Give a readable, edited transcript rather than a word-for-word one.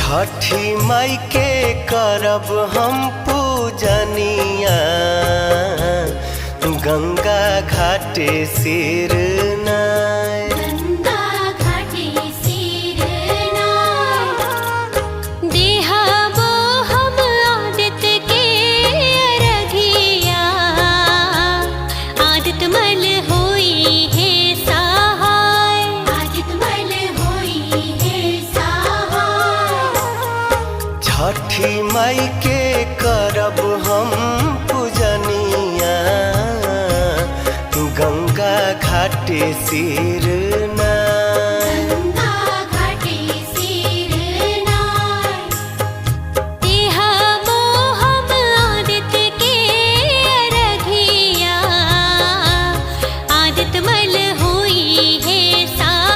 छठी माई के करब हम पूजनिया, गंगा घाटे सिर नाय। गंगा घाटे सिर नाय। देहबो हम आदित्य के अरघिया, आदित्य मल होई है सहाय। आदित्य मल होई है सहाय। छठी माई के करब हम पूजनिया, गंगा घाटे सिर